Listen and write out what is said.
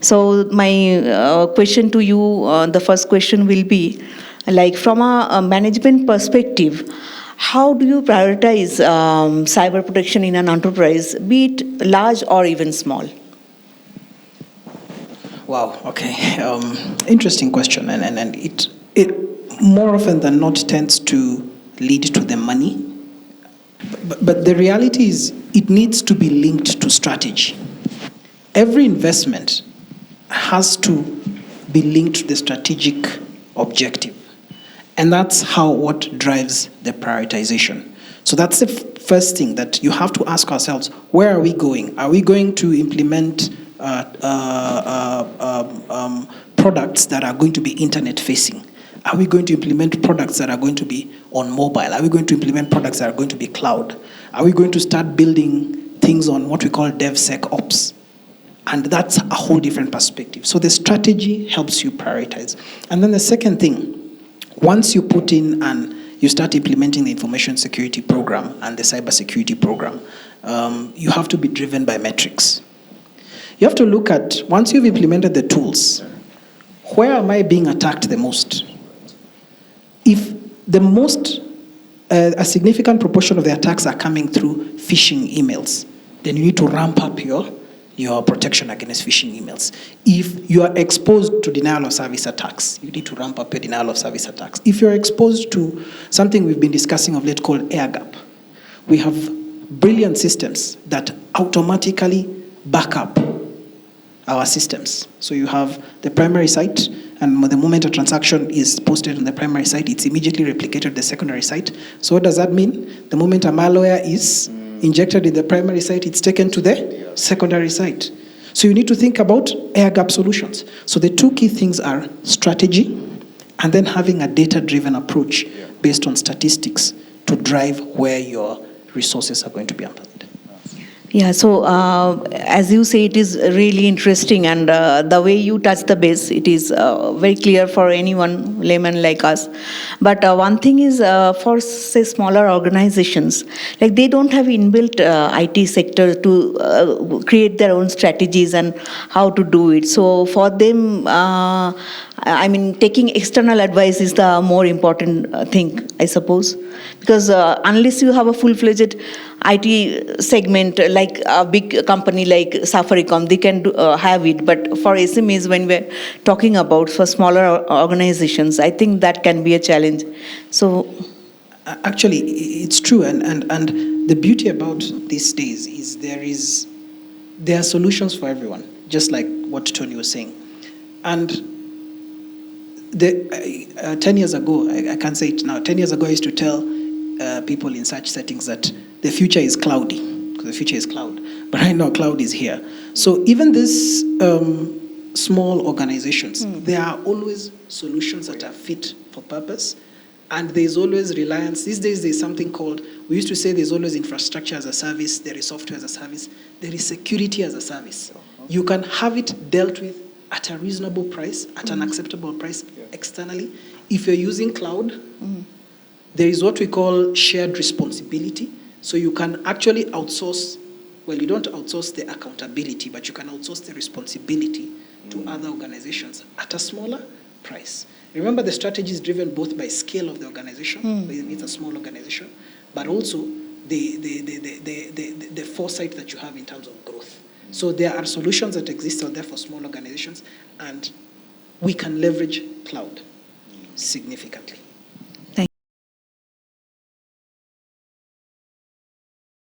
So my question to you, the first question will be, like from a management perspective, how do you prioritize cyber protection in an enterprise, be it large or even small? Wow, okay. Interesting question. And it more often than not tends to lead to the money. But the reality is it needs to be linked to strategy. Every investment has to be linked to the strategic objective. And that's what drives the prioritization. So that's the first thing that you have to ask ourselves, where are we going? Are we going to implement products that are going to be internet facing? Are we going to implement products that are going to be on mobile? Are we going to implement products that are going to be cloud? Are we going to start building things on what we call DevSecOps? And that's a whole different perspective. So the strategy helps you prioritize. And then the second thing, once you put in and you start implementing the information security program and the cybersecurity program, you have to be driven by metrics. You have to look at, once you've implemented the tools, where am I being attacked the most? If a significant proportion of the attacks are coming through phishing emails, then you need to ramp up your protection against phishing emails. If you are exposed to denial of service attacks, you need to ramp up your denial of service attacks. If you're exposed to something we've been discussing of late called air gap, we have brilliant systems that automatically back up our systems. So you have the primary site, and the moment a transaction is posted on the primary site, it's immediately replicated to the secondary site. So what does that mean? The moment a malware is injected in the primary site, it's taken to the secondary site. So you need to think about air gap solutions. So the two key things are strategy and then having a data-driven approach based on statistics to drive where your resources are going to be applied. Yeah, so as you say, it is really interesting, and the way you touch the base, it is very clear for anyone, layman like us. But one thing is, for say smaller organizations, like they don't have inbuilt IT sector to create their own strategies and how to do it. So for them, taking external advice is the more important thing, I suppose, because unless you have a full-fledged IT segment like a big company like Safaricom, they can have it. But for SMEs, when we're talking about for smaller organizations, I think that can be a challenge. So, actually, it's true, and the beauty about these days is there are solutions for everyone, just like what Tony was saying, and 10 years ago, I can't say it now. 10 years ago, I used to tell people in such settings that the future is cloudy, because the future is cloud. But right now, cloud is here. So even these small organizations, there are always solutions that are fit for purpose, and there's always reliance. These days, there's something called, we used to say there's always infrastructure as a service, there is software as a service, there is security as a service. You can have it dealt with at a reasonable price, at an acceptable price externally. If you're using cloud, there is what we call shared responsibility. So you can actually outsource, well, you don't outsource the accountability, but you can outsource the responsibility to other organizations at a smaller price. Remember, the strategy is driven both by scale of the organization, it's a small organization, but also the foresight that you have in terms of growth. So there are solutions that exist out there for small organizations, and we can leverage cloud significantly.